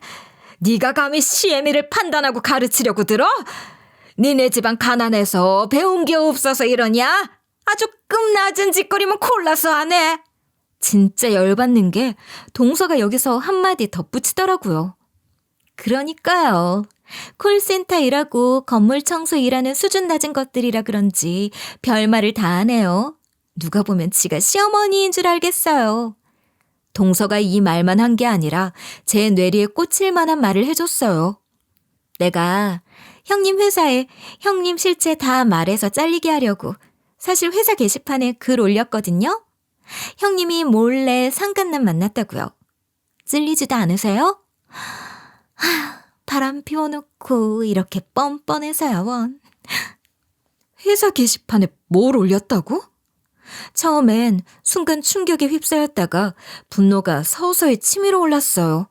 [SPEAKER 1] 네가 감히 시애미를 판단하고 가르치려고 들어? 니네 집안 가난해서 배운 게 없어서 이러냐? 아주 끝낮은 짓거리면 골라서 하네. 진짜 열받는 게 동서가 여기서 한마디 덧붙이더라고요. 그러니까요. 콜센터 일하고 건물 청소 일하는 수준 낮은 것들이라 그런지 별말을 다 하네요. 누가 보면 지가 시어머니인 줄 알겠어요. 동서가 이 말만 한 게 아니라 제 뇌리에 꽂힐 만한 말을 해줬어요. 내가 형님 회사에 형님 실체 다 말해서 잘리게 하려고 사실 회사 게시판에 글 올렸거든요. 형님이 몰래 상간남 만났다고요. 찔리지도 않으세요? 바람 피워놓고 이렇게 뻔뻔해서요, 원. 회사 게시판에 뭘 올렸다고? 처음엔 순간 충격에 휩싸였다가 분노가 서서히 치밀어 올랐어요.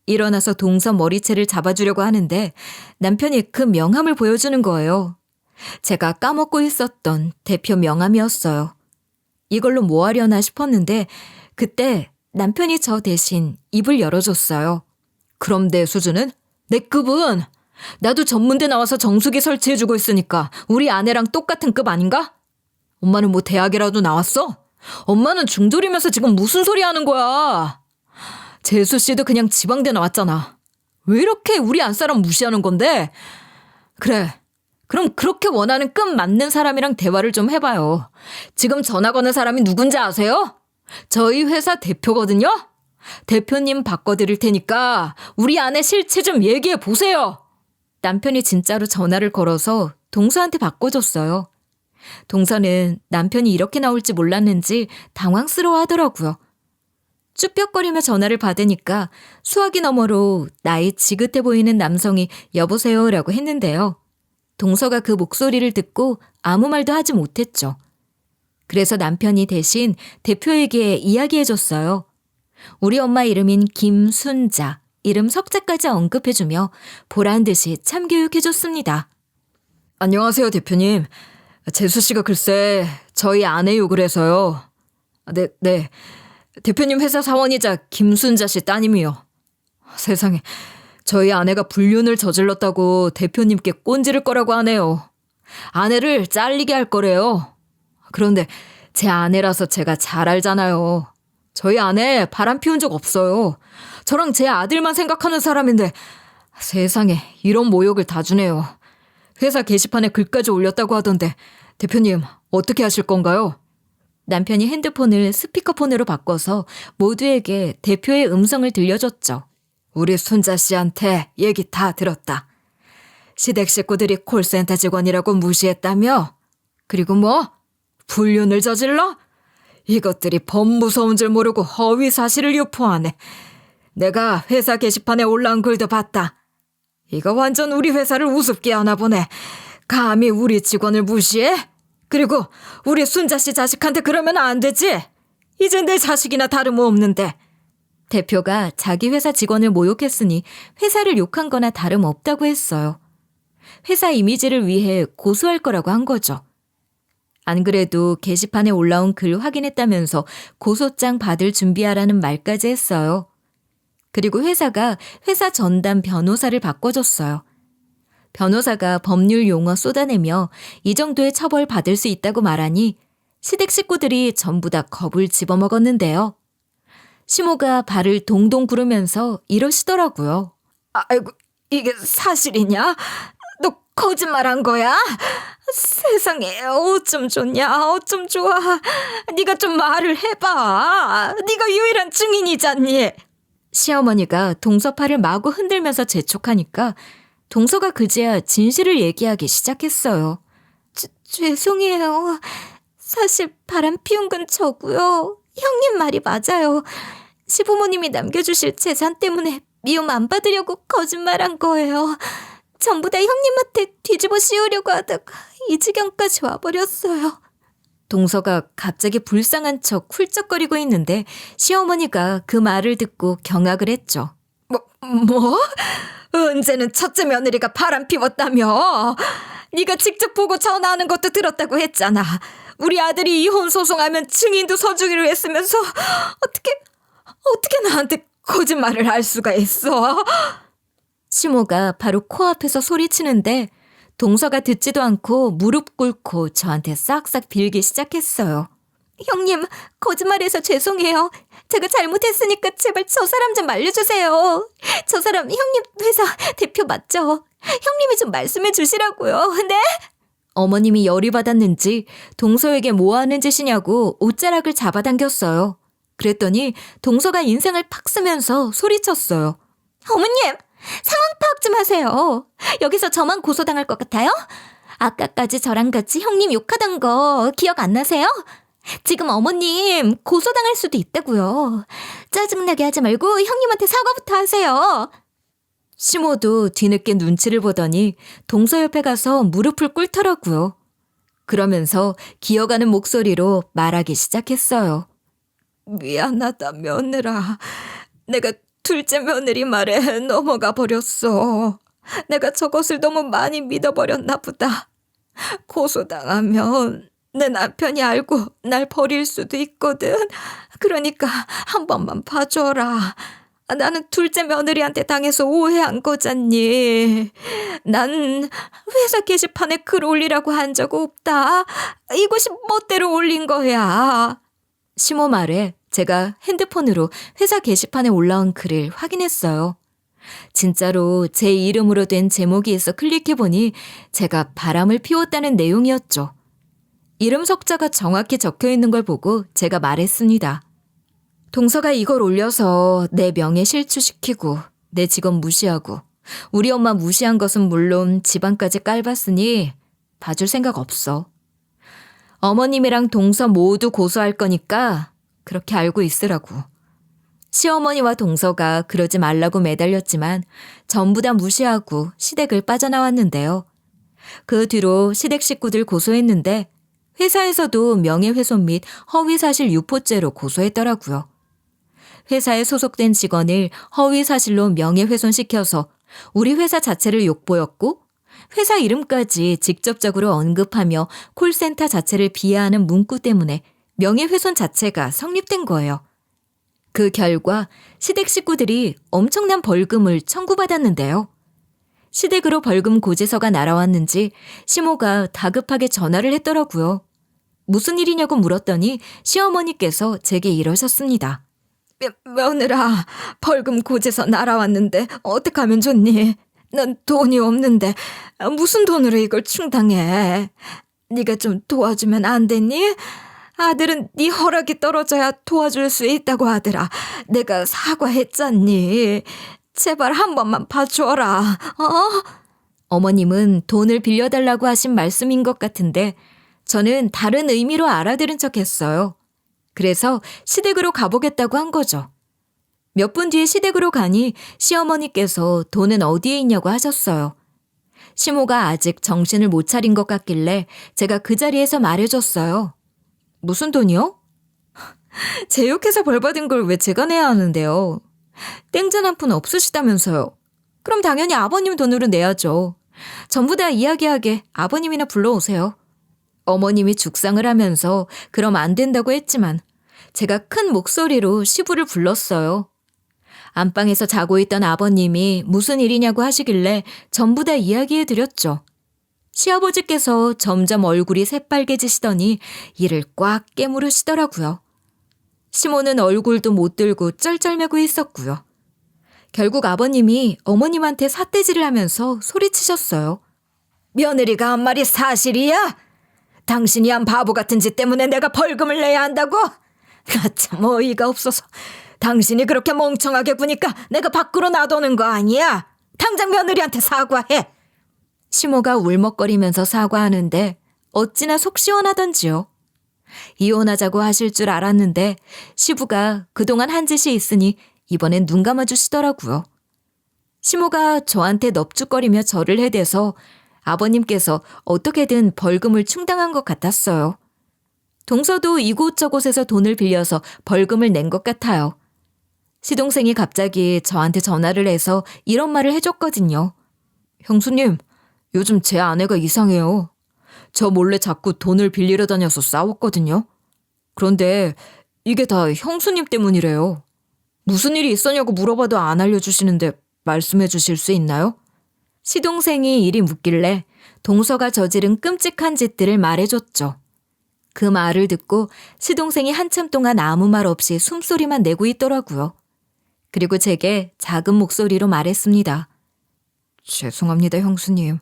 [SPEAKER 1] 일어나서 동서 머리채를 잡아주려고 하는데 남편이 그 명함을 보여주는 거예요. 제가 까먹고 있었던 대표 명함이었어요. 이걸로 뭐 하려나 싶었는데 그때 남편이 저 대신 입을 열어줬어요. 그럼 내 수준은? 내 급은? 나도 전문대 나와서 정수기 설치해주고 있으니까 우리 아내랑 똑같은 급 아닌가? 엄마는 뭐 대학이라도 나왔어? 엄마는 중졸이면서 지금 무슨 소리 하는 거야? 재수 씨도 그냥 지방대 나왔잖아. 왜 이렇게 우리 안사람 무시하는 건데? 그래. 그럼 그렇게 원하는 급 맞는 사람이랑 대화를 좀 해봐요. 지금 전화 거는 사람이 누군지 아세요? 저희 회사 대표거든요? 대표님 바꿔드릴 테니까 우리 아내 실체 좀 얘기해 보세요. 남편이 진짜로 전화를 걸어서 동서한테 바꿔줬어요. 동서는 남편이 이렇게 나올지 몰랐는지 당황스러워 하더라고요. 쭈뼛거리며 전화를 받으니까 수화기 너머로 나이 지긋해 보이는 남성이 여보세요라고 했는데요. 동서가 그 목소리를 듣고 아무 말도 하지 못했죠. 그래서 남편이 대신 대표에게 이야기해줬어요. 우리 엄마 이름인 김순자, 이름 석자까지 언급해주며 보란 듯이 참교육해줬습니다. 안녕하세요, 대표님. 재수 씨가 글쎄 저희 아내 욕을 해서요. 네. 대표님 회사 사원이자 김순자 씨 따님이요. 세상에, 저희 아내가 불륜을 저질렀다고 대표님께 꼰지를 거라고 하네요. 아내를 잘리게 할 거래요. 그런데 제 아내라서 제가 잘 알잖아요. 저희 아내 바람 피운 적 없어요. 저랑 제 아들만 생각하는 사람인데 세상에 이런 모욕을 다 주네요. 회사 게시판에 글까지 올렸다고 하던데 대표님 어떻게 하실 건가요? 남편이 핸드폰을 스피커폰으로 바꿔서 모두에게 대표의 음성을 들려줬죠. 우리 순자 씨한테 얘기 다 들었다. 시댁 식구들이 콜센터 직원이라고 무시했다며? 그리고 뭐? 불륜을 저질러? 이것들이 법 무서운 줄 모르고 허위 사실을 유포하네. 내가 회사 게시판에 올라온 글도 봤다. 이거 완전 우리 회사를 우습게 하나 보네. 감히 우리 직원을 무시해? 그리고 우리 순자 씨 자식한테 그러면 안 되지? 이젠 내 자식이나 다름없는데. 대표가 자기 회사 직원을 모욕했으니 회사를 욕한 거나 다름없다고 했어요. 회사 이미지를 위해 고소할 거라고 한 거죠. 안 그래도 게시판에 올라온 글 확인했다면서 고소장 받을 준비하라는 말까지 했어요. 그리고 회사가 회사 전담 변호사를 바꿔줬어요. 변호사가 법률 용어 쏟아내며 이 정도의 처벌 받을 수 있다고 말하니 시댁 식구들이 전부 다 겁을 집어먹었는데요. 시모가 발을 동동 구르면서 이러시더라고요. 아이고, 이게 사실이냐? 너 거짓말한 거야? 세상에 어쩜 좋냐, 어쩜 좋아. 네가 좀 말을 해봐. 네가 유일한 증인이잖니. 시어머니가 동서 팔을 마구 흔들면서 재촉하니까 동서가 그제야 진실을 얘기하기 시작했어요. 죄송해요. 사실 바람 피운 건 저고요. 형님 말이 맞아요. 시부모님이 남겨주실 재산 때문에 미움 안 받으려고 거짓말한 거예요. 전부 다 형님한테 뒤집어 씌우려고 하다가 이 지경까지 와버렸어요. 동서가 갑자기 불쌍한 척 훌쩍거리고 있는데 시어머니가 그 말을 듣고 경악을 했죠. 뭐? 언제는 첫째 며느리가 바람 피웠다며? 네가 직접 보고 전화하는 것도 들었다고 했잖아. 우리 아들이 이혼 소송하면 증인도 서주기로 했으면서 어떻게 나한테 거짓말을 할 수가 있어? 시모가 바로 코앞에서 소리치는데 동서가 듣지도 않고 무릎 꿇고 저한테 싹싹 빌기 시작했어요. 형님, 거짓말해서 죄송해요. 제가 잘못했으니까 제발 저 사람 좀 알려주세요. 저 사람 형님 회사 대표 맞죠? 형님이 좀 말씀해 주시라고요. 네? 어머님이 열이 받았는지 동서에게 뭐 하는 짓이냐고 옷자락을 잡아당겼어요. 그랬더니 동서가 인상을 팍 쓰면서 소리쳤어요. 어머님, 상황 파악 좀 하세요. 여기서 저만 고소당할 것 같아요? 아까까지 저랑 같이 형님 욕하던 거 기억 안 나세요? 지금 어머님 고소당할 수도 있다고요. 짜증나게 하지 말고 형님한테 사과부터 하세요. 시모도 뒤늦게 눈치를 보더니 동서 옆에 가서 무릎을 꿇더라고요. 그러면서 기어가는 목소리로 말하기 시작했어요. 미안하다, 며느라. 내가 둘째 며느리 말에 넘어가 버렸어. 내가 저것을 너무 많이 믿어버렸나 보다. 고소당하면 내 남편이 알고 날 버릴 수도 있거든. 그러니까 한 번만 봐줘라. 나는 둘째 며느리한테 당해서 오해한 거잖니. 난 회사 게시판에 글 올리라고 한 적 없다. 이것이 멋대로 올린 거야. 시모 말에 제가 핸드폰으로 회사 게시판에 올라온 글을 확인했어요. 진짜로 제 이름으로 된 제목이 있어 클릭해보니 제가 바람을 피웠다는 내용이었죠. 이름 석자가 정확히 적혀있는 걸 보고 제가 말했습니다. 동서가 이걸 올려서 내 명예 실추시키고 내 직업 무시하고 우리 엄마 무시한 것은 물론 집안까지 깔봤으니 봐줄 생각 없어. 어머님이랑 동서 모두 고소할 거니까 그렇게 알고 있으라고. 시어머니와 동서가 그러지 말라고 매달렸지만 전부 다 무시하고 시댁을 빠져나왔는데요. 그 뒤로 시댁 식구들 고소했는데 회사에서도 명예훼손 및 허위사실 유포죄로 고소했더라고요. 회사에 소속된 직원을 허위사실로 명예훼손시켜서 우리 회사 자체를 욕보였고 회사 이름까지 직접적으로 언급하며 콜센터 자체를 비하하는 문구 때문에 명예훼손 자체가 성립된 거예요. 그 결과 시댁 식구들이 엄청난 벌금을 청구받았는데요. 시댁으로 벌금 고지서가 날아왔는지 시모가 다급하게 전화를 했더라고요. 무슨 일이냐고 물었더니 시어머니께서 제게 이러셨습니다. 며느라, 벌금 고지서 날아왔는데 어떡하면 좋니? 난 돈이 없는데 무슨 돈으로 이걸 충당해? 네가 좀 도와주면 안 되니? 아들은 네 허락이 떨어져야 도와줄 수 있다고 하더라. 내가 사과했잖니. 제발 한 번만 봐줘라. 어머님은 돈을 빌려달라고 하신 말씀인 것 같은데 저는 다른 의미로 알아들은 척했어요. 그래서 시댁으로 가보겠다고 한 거죠. 몇 분 뒤에 시댁으로 가니 시어머니께서 돈은 어디에 있냐고 하셨어요. 시모가 아직 정신을 못 차린 것 같길래 제가 그 자리에서 말해줬어요. 무슨 돈이요? 제욕해서 벌 받은 걸 왜 제가 내야 하는데요? 땡전 한 푼 없으시다면서요. 그럼 당연히 아버님 돈으로 내야죠. 전부 다 이야기하게 아버님이나 불러오세요. 어머님이 죽상을 하면서 그럼 안 된다고 했지만 제가 큰 목소리로 시부를 불렀어요. 안방에서 자고 있던 아버님이 무슨 일이냐고 하시길래 전부 다 이야기해드렸죠. 시아버지께서 점점 얼굴이 새빨개지시더니 이를 꽉 깨물으시더라고요. 시모는 얼굴도 못 들고 쩔쩔매고 있었고요. 결국 아버님이 어머님한테 삿대질을 하면서 소리치셨어요. 며느리가 한 말이 사실이야? 당신이 한 바보 같은 짓 때문에 내가 벌금을 내야 한다고? 참 어이가 없어서. 당신이 그렇게 멍청하게 구니까 내가 밖으로 놔두는 거 아니야? 당장 며느리한테 사과해. 시모가 울먹거리면서 사과하는데 어찌나 속 시원하던지요. 이혼하자고 하실 줄 알았는데 시부가 그동안 한 짓이 있으니 이번엔 눈 감아주시더라고요. 시모가 저한테 넙죽거리며 절을 해대서 아버님께서 어떻게든 벌금을 충당한 것 같았어요. 동서도 이곳저곳에서 돈을 빌려서 벌금을 낸 것 같아요. 시동생이 갑자기 저한테 전화를 해서 이런 말을 해줬거든요. 형수님, 요즘 제 아내가 이상해요. 저 몰래 자꾸 돈을 빌리러 다녀서 싸웠거든요. 그런데 이게 다 형수님 때문이래요. 무슨 일이 있었냐고 물어봐도 안 알려주시는데 말씀해 주실 수 있나요? 시동생이 일이 묻길래 동서가 저지른 끔찍한 짓들을 말해줬죠. 그 말을 듣고 시동생이 한참 동안 아무 말 없이 숨소리만 내고 있더라고요. 그리고 제게 작은 목소리로 말했습니다. 죄송합니다, 형수님.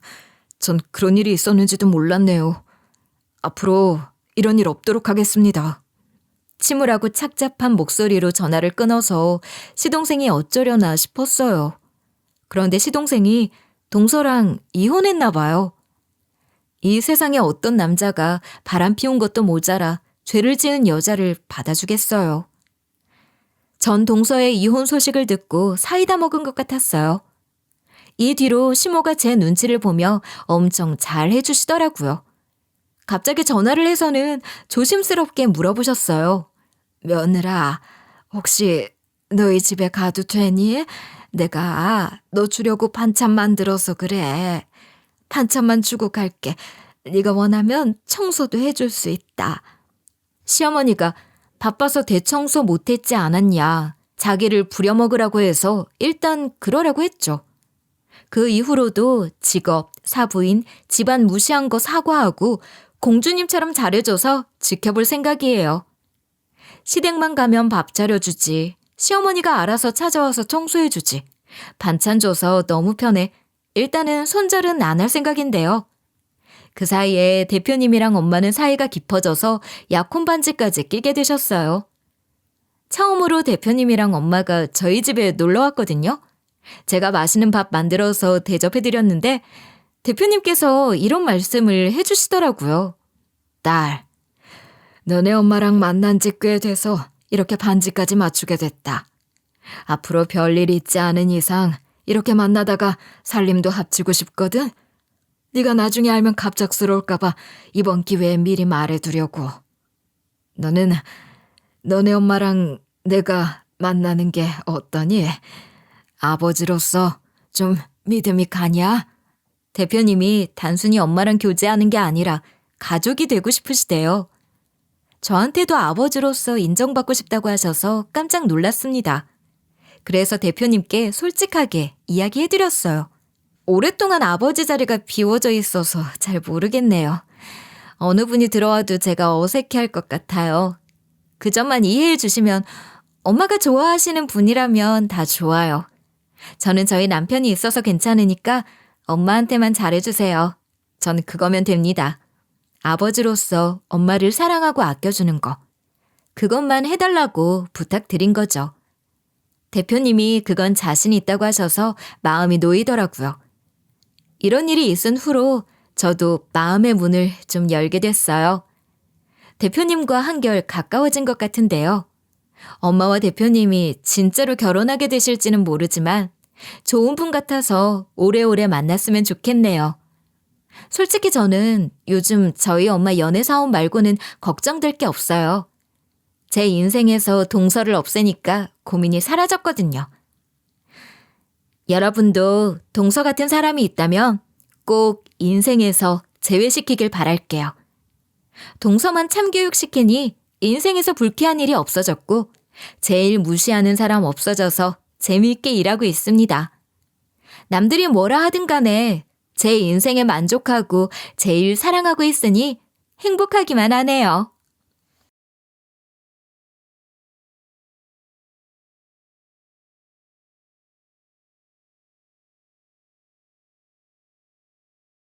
[SPEAKER 1] 전 그런 일이 있었는지도 몰랐네요. 앞으로 이런 일 없도록 하겠습니다. 침울하고 착잡한 목소리로 전화를 끊어서 시동생이 어쩌려나 싶었어요. 그런데 시동생이 동서랑 이혼했나 봐요. 이 세상에 어떤 남자가 바람 피운 것도 모자라 죄를 지은 여자를 받아주겠어요. 전 동서의 이혼 소식을 듣고 사이다 먹은 것 같았어요. 이 뒤로 시모가 제 눈치를 보며 엄청 잘 해주시더라고요. 갑자기 전화를 해서는 조심스럽게 물어보셨어요. 며느라, 혹시 너희 집에 가도 되니? 내가 너 주려고 반찬 만들어서 그래. 반찬만 주고 갈게. 네가 원하면 청소도 해줄 수 있다. 시어머니가 바빠서 대청소 못했지 않았냐. 자기를 부려먹으라고 해서 일단 그러라고 했죠. 그 이후로도 직업, 사부인, 집안 무시한 거 사과하고 공주님처럼 잘해줘서 지켜볼 생각이에요. 시댁만 가면 밥 차려주지. 시어머니가 알아서 찾아와서 청소해주지. 반찬 줘서 너무 편해. 일단은 손절은 안 할 생각인데요. 그 사이에 대표님이랑 엄마는 사이가 깊어져서 약혼 반지까지 끼게 되셨어요. 처음으로 대표님이랑 엄마가 저희 집에 놀러 왔거든요. 제가 맛있는 밥 만들어서 대접해드렸는데 대표님께서 이런 말씀을 해주시더라고요. 딸, 너네 엄마랑 만난 지 꽤 돼서 이렇게 반지까지 맞추게 됐다. 앞으로 별일 있지 않은 이상 이렇게 만나다가 살림도 합치고 싶거든. 네가 나중에 알면 갑작스러울까봐 이번 기회에 미리 말해두려고. 너는 너네 엄마랑 내가 만나는 게 어떠니? 아버지로서 좀 믿음이 가냐? 대표님이 단순히 엄마랑 교제하는 게 아니라 가족이 되고 싶으시대요. 저한테도 아버지로서 인정받고 싶다고 하셔서 깜짝 놀랐습니다. 그래서 대표님께 솔직하게 이야기해드렸어요. 오랫동안 아버지 자리가 비워져 있어서 잘 모르겠네요. 어느 분이 들어와도 제가 어색해할 것 같아요. 그 점만 이해해 주시면 엄마가 좋아하시는 분이라면 다 좋아요. 저는 저희 남편이 있어서 괜찮으니까 엄마한테만 잘해주세요. 전 그거면 됩니다. 아버지로서 엄마를 사랑하고 아껴주는 거. 그것만 해달라고 부탁드린 거죠. 대표님이 그건 자신 있다고 하셔서 마음이 놓이더라고요. 이런 일이 있은 후로 저도 마음의 문을 좀 열게 됐어요. 대표님과 한결 가까워진 것 같은데요. 엄마와 대표님이 진짜로 결혼하게 되실지는 모르지만 좋은 분 같아서 오래오래 만났으면 좋겠네요. 솔직히 저는 요즘 저희 엄마 연애 사업 말고는 걱정될 게 없어요. 제 인생에서 동서를 없애니까 고민이 사라졌거든요. 여러분도 동서 같은 사람이 있다면 꼭 인생에서 제외시키길 바랄게요. 동서만 참교육시키니 인생에서 불쾌한 일이 없어졌고 제일 무시하는 사람 없어져서 재미있게 일하고 있습니다. 남들이 뭐라 하든 간에 제 인생에 만족하고 제일 사랑하고 있으니 행복하기만 하네요.